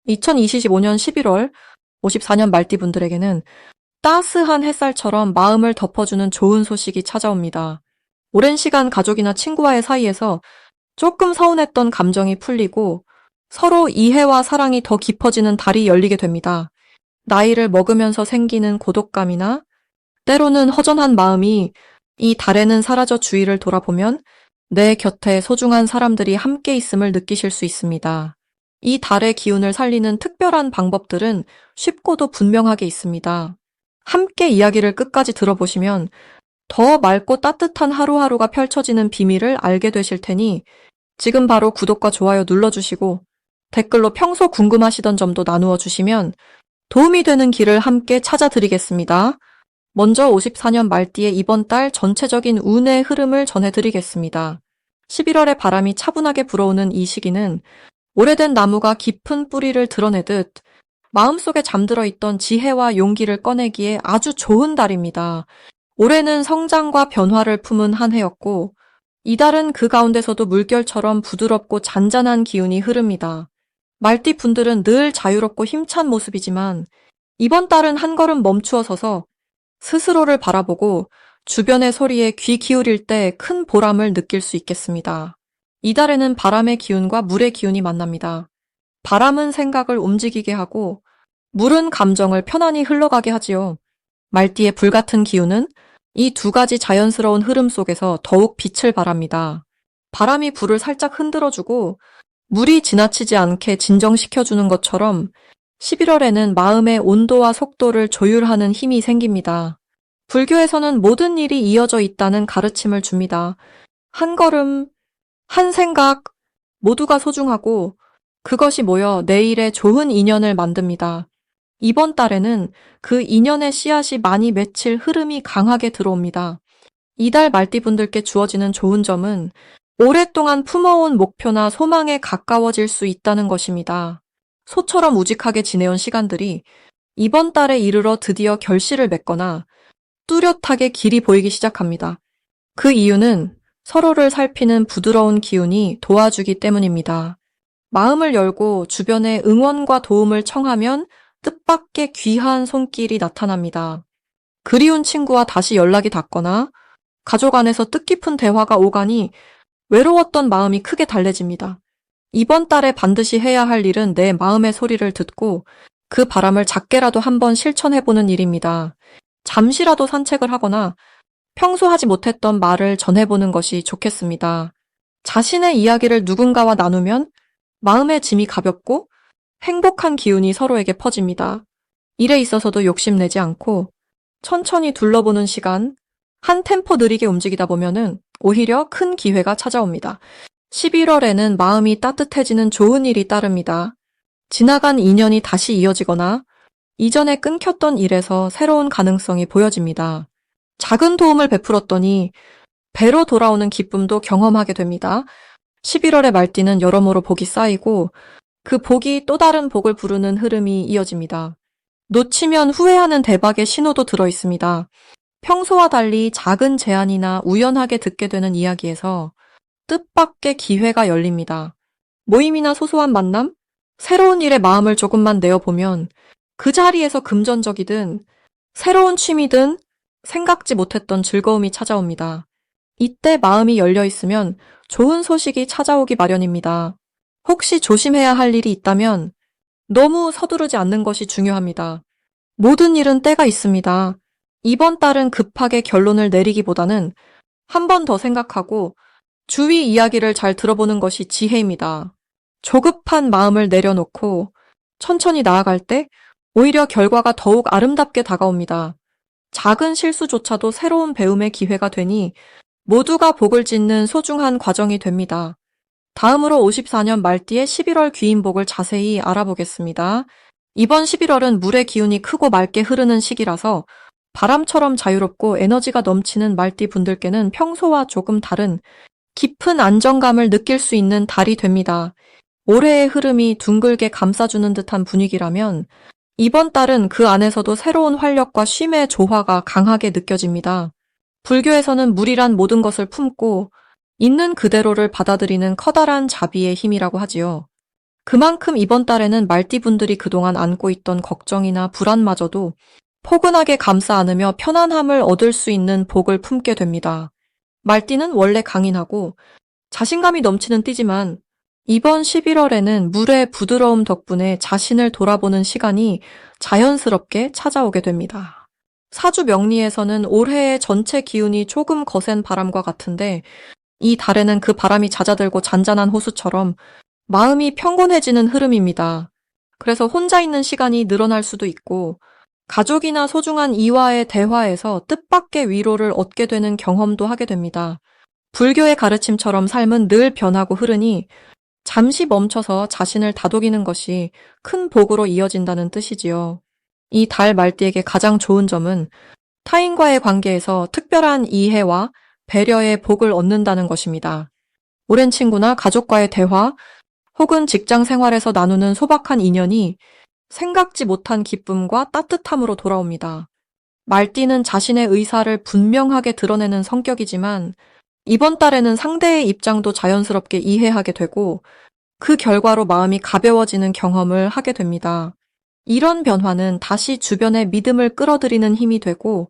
2025년 11월 54년 말띠분들에게는 따스한 햇살처럼 마음을 덮어주는 좋은 소식이 찾아옵니다. 오랜 시간 가족이나 친구와의 사이에서 조금 서운했던 감정이 풀리고 서로 이해와 사랑이 더 깊어지는 달이 열리게 됩니다. 나이를 먹으면서 생기는 고독감이나 때로는 허전한 마음이 이 달에는 사라져 주위를 돌아보면 내 곁에 소중한 사람들이 함께 있음을 느끼실 수 있습니다. 이 달의 기운을 살리는 특별한 방법들은 쉽고도 분명하게 있습니다. 함께 이야기를 끝까지 들어보시면 더 맑고 따뜻한 하루하루가 펼쳐지는 비밀을 알게 되실 테니 지금 바로 구독과 좋아요 눌러주시고 댓글로 평소 궁금하시던 점도 나누어 주시면 도움이 되는 길을 함께 찾아드리겠습니다. 먼저 54년 말띠의 이번 달 전체적인 운의 흐름을 전해드리겠습니다. 11월에 바람이 차분하게 불어오는 이 시기는 오래된 나무가 깊은 뿌리를 드러내듯 마음속에 잠들어 있던 지혜와 용기를 꺼내기에 아주 좋은 달입니다. 올해는 성장과 변화를 품은 한 해였고 이 달은 그 가운데서도 물결처럼 부드럽고 잔잔한 기운이 흐릅니다. 말띠 분들은 늘 자유롭고 힘찬 모습이지만 이번 달은 한 걸음 멈추어 서서 스스로를 바라보고 주변의 소리에 귀 기울일 때 큰 보람을 느낄 수 있겠습니다. 이달에는 바람의 기운과 물의 기운이 만납니다. 바람은 생각을 움직이게 하고 물은 감정을 편안히 흘러가게 하지요. 말띠의 불같은 기운은 이 두 가지 자연스러운 흐름 속에서 더욱 빛을 발합니다. 바람이 불을 살짝 흔들어주고 물이 지나치지 않게 진정시켜주는 것처럼 11월에는 마음의 온도와 속도를 조율하는 힘이 생깁니다. 불교에서는 모든 일이 이어져 있다는 가르침을 줍니다. 한 걸음, 한 생각, 모두가 소중하고 그것이 모여 내일의 좋은 인연을 만듭니다. 이번 달에는 그 인연의 씨앗이 많이 맺힐 흐름이 강하게 들어옵니다. 이달 말띠분들께 주어지는 좋은 점은 오랫동안 품어온 목표나 소망에 가까워질 수 있다는 것입니다. 소처럼 우직하게 지내온 시간들이 이번 달에 이르러 드디어 결실을 맺거나 뚜렷하게 길이 보이기 시작합니다. 그 이유는 서로를 살피는 부드러운 기운이 도와주기 때문입니다. 마음을 열고 주변에 응원과 도움을 청하면 뜻밖의 귀한 손길이 나타납니다. 그리운 친구와 다시 연락이 닿거나 가족 안에서 뜻깊은 대화가 오가니 외로웠던 마음이 크게 달래집니다. 이번 달에 반드시 해야 할 일은 내 마음의 소리를 듣고 그 바람을 작게라도 한번 실천해보는 일입니다. 잠시라도 산책을 하거나 평소 하지 못했던 말을 전해보는 것이 좋겠습니다. 자신의 이야기를 누군가와 나누면 마음의 짐이 가볍고 행복한 기운이 서로에게 퍼집니다. 일에 있어서도 욕심내지 않고 천천히 둘러보는 시간, 한 템포 느리게 움직이다 보면은 오히려 큰 기회가 찾아옵니다. 11월에는 마음이 따뜻해지는 좋은 일이 따릅니다. 지나간 인연이 다시 이어지거나 이전에 끊겼던 일에서 새로운 가능성이 보여집니다. 작은 도움을 베풀었더니 배로 돌아오는 기쁨도 경험하게 됩니다. 11월의 말띠는 여러모로 복이 쌓이고 그 복이 또 다른 복을 부르는 흐름이 이어집니다. 놓치면 후회하는 대박의 신호도 들어 있습니다. 평소와 달리 작은 제안이나 우연하게 듣게 되는 이야기에서 뜻밖의 기회가 열립니다. 모임이나 소소한 만남, 새로운 일에 마음을 조금만 내어보면 그 자리에서 금전적이든 새로운 취미든 생각지 못했던 즐거움이 찾아옵니다. 이때 마음이 열려 있으면 좋은 소식이 찾아오기 마련입니다. 혹시 조심해야 할 일이 있다면 너무 서두르지 않는 것이 중요합니다. 모든 일은 때가 있습니다. 이번 달은 급하게 결론을 내리기보다는 한 번 더 생각하고 주위 이야기를 잘 들어보는 것이 지혜입니다. 조급한 마음을 내려놓고 천천히 나아갈 때 오히려 결과가 더욱 아름답게 다가옵니다. 작은 실수조차도 새로운 배움의 기회가 되니 모두가 복을 짓는 소중한 과정이 됩니다. 다음으로 54년 말띠의 11월 귀인복을 자세히 알아보겠습니다. 이번 11월은 물의 기운이 크고 맑게 흐르는 시기라서 바람처럼 자유롭고 에너지가 넘치는 말띠 분들께는 평소와 조금 다른 깊은 안정감을 느낄 수 있는 달이 됩니다. 올해의 흐름이 둥글게 감싸주는 듯한 분위기라면 이번 달은 그 안에서도 새로운 활력과 쉼의 조화가 강하게 느껴집니다. 불교에서는 물이란 모든 것을 품고 있는 그대로를 받아들이는 커다란 자비의 힘이라고 하지요. 그만큼 이번 달에는 말띠분들이 그동안 안고 있던 걱정이나 불안마저도 포근하게 감싸 안으며 편안함을 얻을 수 있는 복을 품게 됩니다. 말띠는 원래 강인하고 자신감이 넘치는 띠지만 이번 11월에는 물의 부드러움 덕분에 자신을 돌아보는 시간이 자연스럽게 찾아오게 됩니다. 사주 명리에서는 올해의 전체 기운이 조금 거센 바람과 같은데 이 달에는 그 바람이 잦아들고 잔잔한 호수처럼 마음이 평온해지는 흐름입니다. 그래서 혼자 있는 시간이 늘어날 수도 있고 가족이나 소중한 이와의 대화에서 뜻밖의 위로를 얻게 되는 경험도 하게 됩니다. 불교의 가르침처럼 삶은 늘 변하고 흐르니 잠시 멈춰서 자신을 다독이는 것이 큰 복으로 이어진다는 뜻이지요. 이 달 말띠에게 가장 좋은 점은 타인과의 관계에서 특별한 이해와 배려의 복을 얻는다는 것입니다. 오랜 친구나 가족과의 대화 혹은 직장 생활에서 나누는 소박한 인연이 생각지 못한 기쁨과 따뜻함으로 돌아옵니다. 말띠는 자신의 의사를 분명하게 드러내는 성격이지만 이번 달에는 상대의 입장도 자연스럽게 이해하게 되고 그 결과로 마음이 가벼워지는 경험을 하게 됩니다. 이런 변화는 다시 주변의 믿음을 끌어들이는 힘이 되고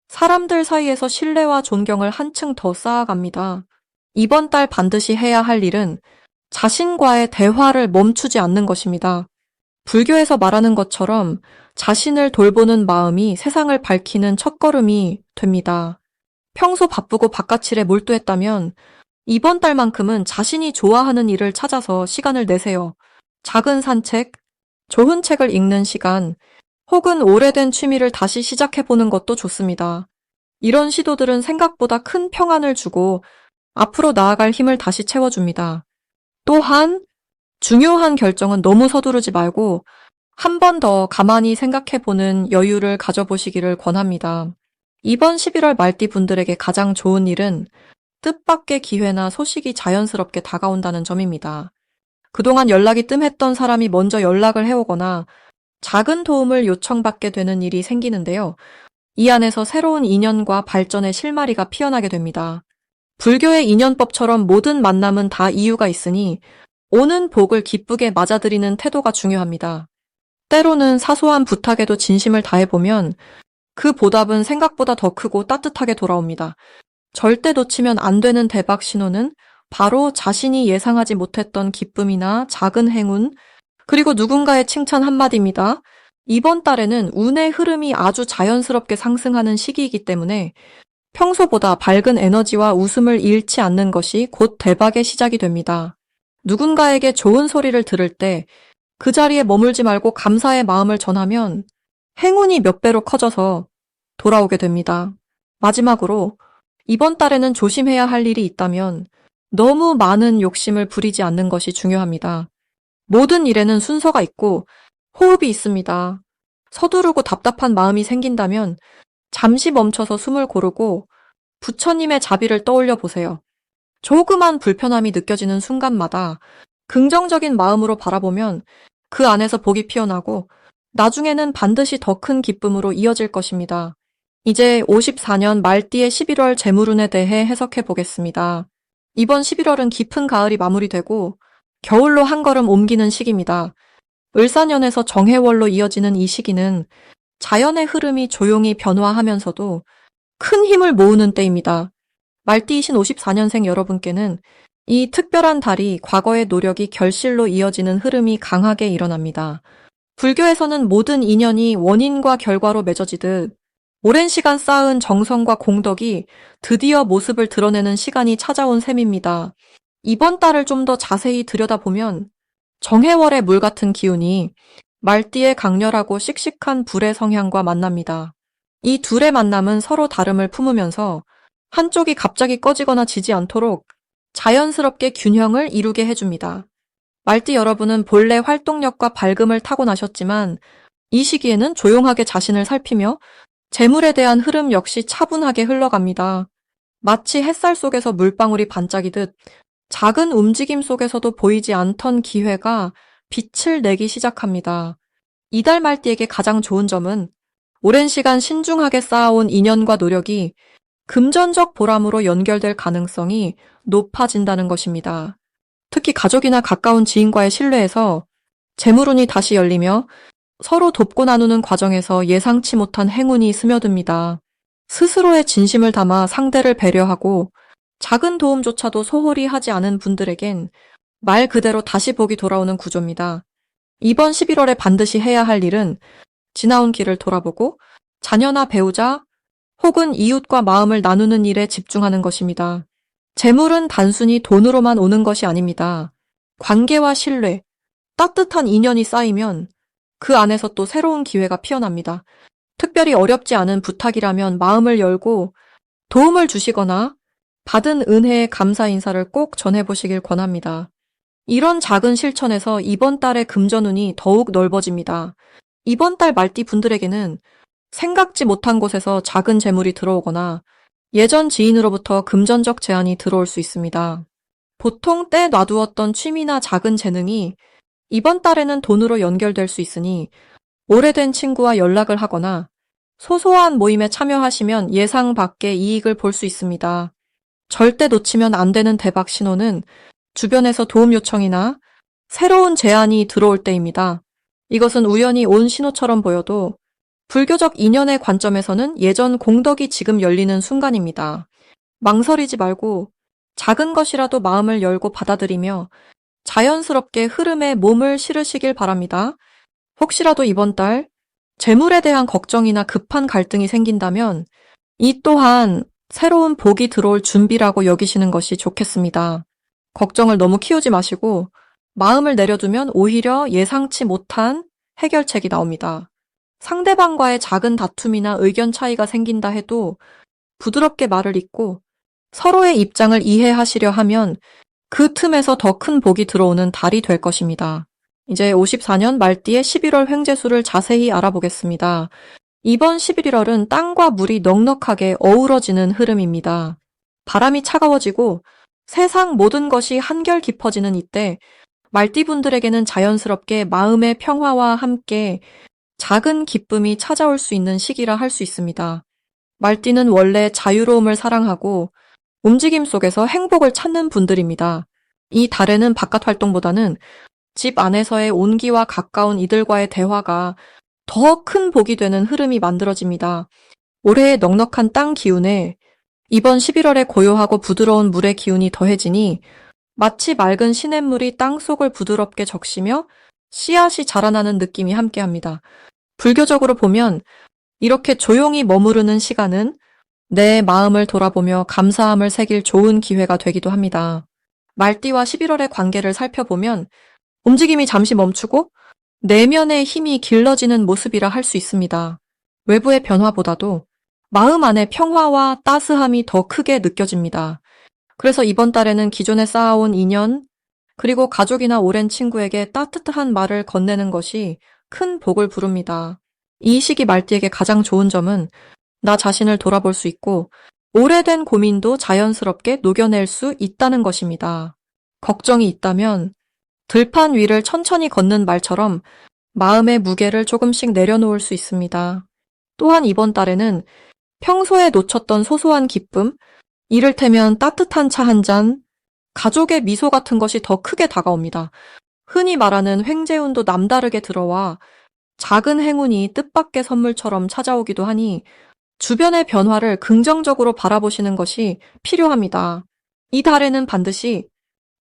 사람들 사이에서 신뢰와 존경을 한층 더 쌓아갑니다. 이번 달 반드시 해야 할 일은 자신과의 대화를 멈추지 않는 것입니다. 불교에서 말하는 것처럼 자신을 돌보는 마음이 세상을 밝히는 첫걸음이 됩니다. 평소 바쁘고 바깥일에 몰두했다면 이번 달만큼은 자신이 좋아하는 일을 찾아서 시간을 내세요. 작은 산책, 좋은 책을 읽는 시간, 혹은 오래된 취미를 다시 시작해보는 것도 좋습니다. 이런 시도들은 생각보다 큰 평안을 주고 앞으로 나아갈 힘을 다시 채워줍니다. 또한 중요한 결정은 너무 서두르지 말고 한 번 더 가만히 생각해보는 여유를 가져보시기를 권합니다. 이번 11월 말띠 분들에게 가장 좋은 일은 뜻밖의 기회나 소식이 자연스럽게 다가온다는 점입니다. 그동안 연락이 뜸했던 사람이 먼저 연락을 해오거나 작은 도움을 요청받게 되는 일이 생기는데요. 이 안에서 새로운 인연과 발전의 실마리가 피어나게 됩니다. 불교의 인연법처럼 모든 만남은 다 이유가 있으니 오는 복을 기쁘게 맞아들이는 태도가 중요합니다. 때로는 사소한 부탁에도 진심을 다해보면 그 보답은 생각보다 더 크고 따뜻하게 돌아옵니다. 절대 놓치면 안 되는 대박 신호는 바로 자신이 예상하지 못했던 기쁨이나 작은 행운, 그리고 누군가의 칭찬 한마디입니다. 이번 달에는 운의 흐름이 아주 자연스럽게 상승하는 시기이기 때문에 평소보다 밝은 에너지와 웃음을 잃지 않는 것이 곧 대박의 시작이 됩니다. 누군가에게 좋은 소리를 들을 때 그 자리에 머물지 말고 감사의 마음을 전하면 행운이 몇 배로 커져서 돌아오게 됩니다. 마지막으로 이번 달에는 조심해야 할 일이 있다면 너무 많은 욕심을 부리지 않는 것이 중요합니다. 모든 일에는 순서가 있고 호흡이 있습니다. 서두르고 답답한 마음이 생긴다면 잠시 멈춰서 숨을 고르고 부처님의 자비를 떠올려 보세요. 조그만 불편함이 느껴지는 순간마다 긍정적인 마음으로 바라보면 그 안에서 복이 피어나고 나중에는 반드시 더 큰 기쁨으로 이어질 것입니다. 이제 54년 말띠의 11월 재물운에 대해 해석해 보겠습니다. 이번 11월은 깊은 가을이 마무리되고 겨울로 한 걸음 옮기는 시기입니다. 을사년에서 정해월로 이어지는 이 시기는 자연의 흐름이 조용히 변화하면서도 큰 힘을 모으는 때입니다. 말띠이신 54년생 여러분께는 이 특별한 달이 과거의 노력이 결실로 이어지는 흐름이 강하게 일어납니다. 불교에서는 모든 인연이 원인과 결과로 맺어지듯 오랜 시간 쌓은 정성과 공덕이 드디어 모습을 드러내는 시간이 찾아온 셈입니다. 이번 달을 좀 더 자세히 들여다보면 정해월의 물 같은 기운이 말띠의 강렬하고 씩씩한 불의 성향과 만납니다. 이 둘의 만남은 서로 다름을 품으면서 한쪽이 갑자기 꺼지거나 지지 않도록 자연스럽게 균형을 이루게 해줍니다. 말띠 여러분은 본래 활동력과 밝음을 타고나셨지만 이 시기에는 조용하게 자신을 살피며 재물에 대한 흐름 역시 차분하게 흘러갑니다. 마치 햇살 속에서 물방울이 반짝이듯 작은 움직임 속에서도 보이지 않던 기회가 빛을 내기 시작합니다. 이달 말띠에게 가장 좋은 점은 오랜 시간 신중하게 쌓아온 인연과 노력이 금전적 보람으로 연결될 가능성이 높아진다는 것입니다. 특히 가족이나 가까운 지인과의 신뢰에서 재물운이 다시 열리며 서로 돕고 나누는 과정에서 예상치 못한 행운이 스며듭니다. 스스로의 진심을 담아 상대를 배려하고 작은 도움조차도 소홀히 하지 않은 분들에겐 말 그대로 다시 복이 돌아오는 구조입니다. 이번 11월에 반드시 해야 할 일은 지나온 길을 돌아보고 자녀나 배우자 혹은 이웃과 마음을 나누는 일에 집중하는 것입니다. 재물은 단순히 돈으로만 오는 것이 아닙니다. 관계와 신뢰, 따뜻한 인연이 쌓이면 그 안에서 또 새로운 기회가 피어납니다. 특별히 어렵지 않은 부탁이라면 마음을 열고 도움을 주시거나 받은 은혜의 감사 인사를 꼭 전해보시길 권합니다. 이런 작은 실천에서 이번 달의 금전운이 더욱 넓어집니다. 이번 달 말띠 분들에게는 생각지 못한 곳에서 작은 재물이 들어오거나 예전 지인으로부터 금전적 제안이 들어올 수 있습니다. 보통 때 놔두었던 취미나 작은 재능이 이번 달에는 돈으로 연결될 수 있으니 오래된 친구와 연락을 하거나 소소한 모임에 참여하시면 예상 밖의 이익을 볼 수 있습니다. 절대 놓치면 안 되는 대박 신호는 주변에서 도움 요청이나 새로운 제안이 들어올 때입니다. 이것은 우연히 온 신호처럼 보여도 불교적 인연의 관점에서는 예전 공덕이 지금 열리는 순간입니다. 망설이지 말고 작은 것이라도 마음을 열고 받아들이며 자연스럽게 흐름에 몸을 실으시길 바랍니다. 혹시라도 이번 달 재물에 대한 걱정이나 급한 갈등이 생긴다면 이 또한 새로운 복이 들어올 준비라고 여기시는 것이 좋겠습니다. 걱정을 너무 키우지 마시고 마음을 내려두면 오히려 예상치 못한 해결책이 나옵니다. 상대방과의 작은 다툼이나 의견 차이가 생긴다 해도 부드럽게 말을 잇고 서로의 입장을 이해하시려 하면 그 틈에서 더 큰 복이 들어오는 달이 될 것입니다. 이제 54년 말띠의 11월 횡재수를 자세히 알아보겠습니다. 이번 11월은 땅과 물이 넉넉하게 어우러지는 흐름입니다. 바람이 차가워지고 세상 모든 것이 한결 깊어지는 이때 말띠분들에게는 자연스럽게 마음의 평화와 함께 작은 기쁨이 찾아올 수 있는 시기라 할 수 있습니다. 말띠는 원래 자유로움을 사랑하고 움직임 속에서 행복을 찾는 분들입니다. 이 달에는 바깥 활동보다는 집 안에서의 온기와 가까운 이들과의 대화가 더 큰 복이 되는 흐름이 만들어집니다. 올해의 넉넉한 땅 기운에 이번 11월에 고요하고 부드러운 물의 기운이 더해지니 마치 맑은 시냇물이 땅속을 부드럽게 적시며 씨앗이 자라나는 느낌이 함께합니다. 불교적으로 보면 이렇게 조용히 머무르는 시간은 내 마음을 돌아보며 감사함을 새길 좋은 기회가 되기도 합니다. 말띠와 11월의 관계를 살펴보면 움직임이 잠시 멈추고 내면의 힘이 길러지는 모습이라 할 수 있습니다. 외부의 변화보다도 마음 안의 평화와 따스함이 더 크게 느껴집니다. 그래서 이번 달에는 기존에 쌓아온 인연, 그리고 가족이나 오랜 친구에게 따뜻한 말을 건네는 것이 큰 복을 부릅니다. 이 시기 말띠에게 가장 좋은 점은 나 자신을 돌아볼 수 있고 오래된 고민도 자연스럽게 녹여낼 수 있다는 것입니다. 걱정이 있다면 들판 위를 천천히 걷는 말처럼 마음의 무게를 조금씩 내려놓을 수 있습니다. 또한 이번 달에는 평소에 놓쳤던 소소한 기쁨, 이를테면 따뜻한 차 한 잔, 가족의 미소 같은 것이 더 크게 다가옵니다. 흔히 말하는 횡재운도 남다르게 들어와 작은 행운이 뜻밖의 선물처럼 찾아오기도 하니 주변의 변화를 긍정적으로 바라보시는 것이 필요합니다. 이 달에는 반드시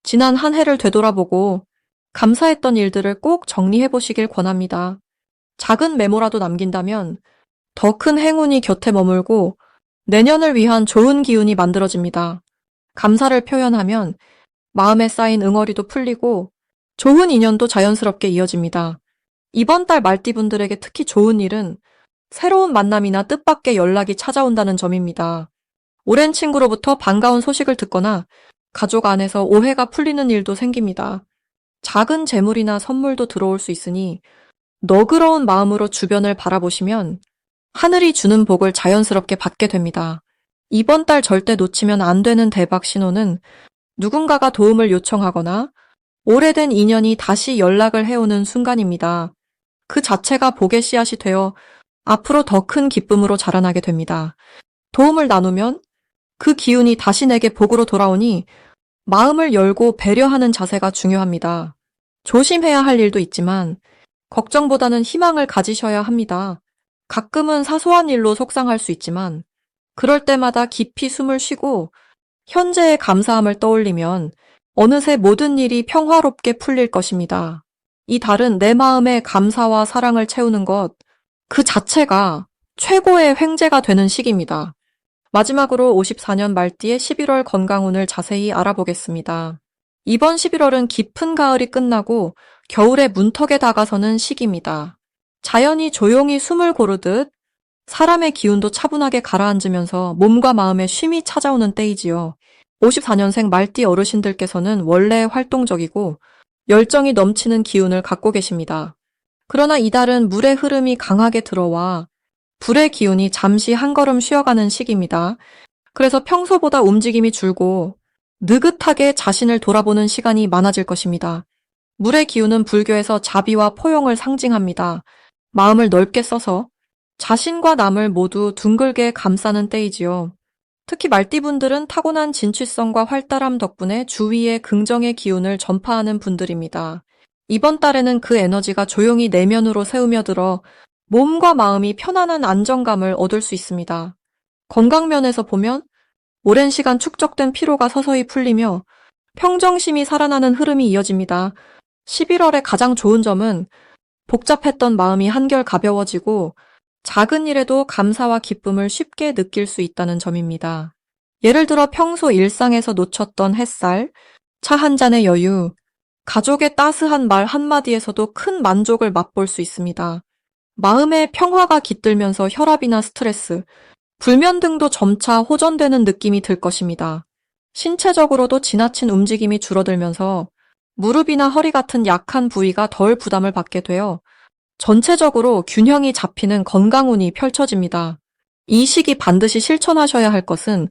지난 한 해를 되돌아보고 감사했던 일들을 꼭 정리해 보시길 권합니다. 작은 메모라도 남긴다면 더 큰 행운이 곁에 머물고 내년을 위한 좋은 기운이 만들어집니다. 감사를 표현하면 마음에 쌓인 응어리도 풀리고 좋은 인연도 자연스럽게 이어집니다. 이번 달 말띠분들에게 특히 좋은 일은 새로운 만남이나 뜻밖의 연락이 찾아온다는 점입니다. 오랜 친구로부터 반가운 소식을 듣거나 가족 안에서 오해가 풀리는 일도 생깁니다. 작은 재물이나 선물도 들어올 수 있으니 너그러운 마음으로 주변을 바라보시면 하늘이 주는 복을 자연스럽게 받게 됩니다. 이번 달 절대 놓치면 안 되는 대박 신호는 누군가가 도움을 요청하거나 오래된 인연이 다시 연락을 해오는 순간입니다. 그 자체가 복의 씨앗이 되어 앞으로 더 큰 기쁨으로 자라나게 됩니다. 도움을 나누면 그 기운이 다시 내게 복으로 돌아오니 마음을 열고 배려하는 자세가 중요합니다. 조심해야 할 일도 있지만 걱정보다는 희망을 가지셔야 합니다. 가끔은 사소한 일로 속상할 수 있지만 그럴 때마다 깊이 숨을 쉬고 현재의 감사함을 떠올리면 어느새 모든 일이 평화롭게 풀릴 것입니다. 이 달은 내 마음에 감사와 사랑을 채우는 것, 그 자체가 최고의 횡재가 되는 시기입니다. 마지막으로 54년 말띠의 11월 건강운을 자세히 알아보겠습니다. 이번 11월은 깊은 가을이 끝나고 겨울의 문턱에 다가서는 시기입니다. 자연이 조용히 숨을 고르듯 사람의 기운도 차분하게 가라앉으면서 몸과 마음에 쉼이 찾아오는 때이지요. 54년생 말띠 어르신들께서는 원래 활동적이고 열정이 넘치는 기운을 갖고 계십니다. 그러나 이달은 물의 흐름이 강하게 들어와 불의 기운이 잠시 한 걸음 쉬어가는 시기입니다. 그래서 평소보다 움직임이 줄고 느긋하게 자신을 돌아보는 시간이 많아질 것입니다. 물의 기운은 불교에서 자비와 포용을 상징합니다. 마음을 넓게 써서 자신과 남을 모두 둥글게 감싸는 때이지요. 특히 말띠분들은 타고난 진취성과 활달함 덕분에 주위에 긍정의 기운을 전파하는 분들입니다. 이번 달에는 그 에너지가 조용히 내면으로 새우며들어 몸과 마음이 편안한 안정감을 얻을 수 있습니다. 건강면에서 보면 오랜 시간 축적된 피로가 서서히 풀리며 평정심이 살아나는 흐름이 이어집니다. 11월의 가장 좋은 점은 복잡했던 마음이 한결 가벼워지고 작은 일에도 감사와 기쁨을 쉽게 느낄 수 있다는 점입니다. 예를 들어 평소 일상에서 놓쳤던 햇살, 차 한 잔의 여유, 가족의 따스한 말 한마디에서도 큰 만족을 맛볼 수 있습니다. 마음의 평화가 깃들면서 혈압이나 스트레스, 불면 등도 점차 호전되는 느낌이 들 것입니다. 신체적으로도 지나친 움직임이 줄어들면서 무릎이나 허리 같은 약한 부위가 덜 부담을 받게 되어 전체적으로 균형이 잡히는 건강운이 펼쳐집니다. 이 시기 반드시 실천하셔야 할 것은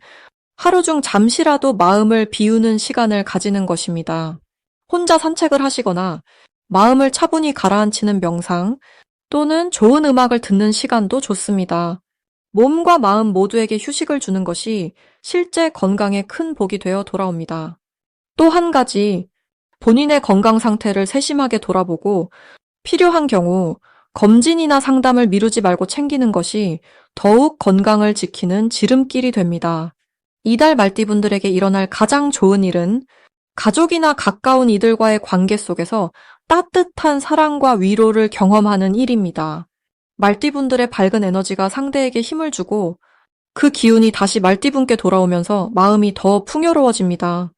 하루 중 잠시라도 마음을 비우는 시간을 가지는 것입니다. 혼자 산책을 하시거나 마음을 차분히 가라앉히는 명상 또는 좋은 음악을 듣는 시간도 좋습니다. 몸과 마음 모두에게 휴식을 주는 것이 실제 건강에 큰 복이 되어 돌아옵니다. 또 한 가지, 본인의 건강 상태를 세심하게 돌아보고 필요한 경우 검진이나 상담을 미루지 말고 챙기는 것이 더욱 건강을 지키는 지름길이 됩니다. 이달 말띠분들에게 일어날 가장 좋은 일은 가족이나 가까운 이들과의 관계 속에서 따뜻한 사랑과 위로를 경험하는 일입니다. 말띠분들의 밝은 에너지가 상대에게 힘을 주고 그 기운이 다시 말띠분께 돌아오면서 마음이 더 풍요로워집니다.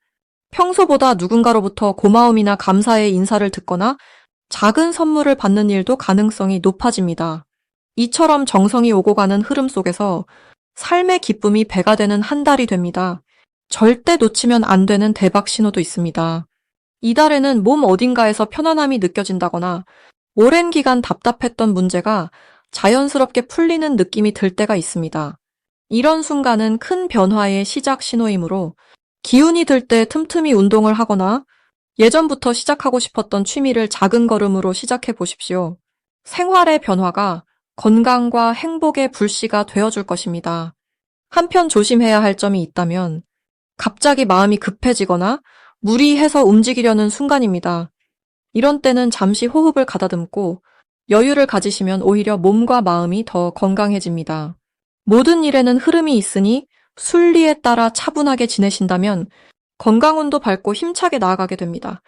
평소보다 누군가로부터 고마움이나 감사의 인사를 듣거나 작은 선물을 받는 일도 가능성이 높아집니다. 이처럼 정성이 오고 가는 흐름 속에서 삶의 기쁨이 배가 되는 한 달이 됩니다. 절대 놓치면 안 되는 대박 신호도 있습니다. 이달에는 몸 어딘가에서 편안함이 느껴진다거나 오랜 기간 답답했던 문제가 자연스럽게 풀리는 느낌이 들 때가 있습니다. 이런 순간은 큰 변화의 시작 신호이므로 기운이 들 때 틈틈이 운동을 하거나 예전부터 시작하고 싶었던 취미를 작은 걸음으로 시작해 보십시오. 생활의 변화가 건강과 행복의 불씨가 되어줄 것입니다. 한편 조심해야 할 점이 있다면 갑자기 마음이 급해지거나 무리해서 움직이려는 순간입니다. 이런 때는 잠시 호흡을 가다듬고 여유를 가지시면 오히려 몸과 마음이 더 건강해집니다. 모든 일에는 흐름이 있으니 순리에 따라 차분하게 지내신다면 건강운도 밝고 힘차게 나아가게 됩니다.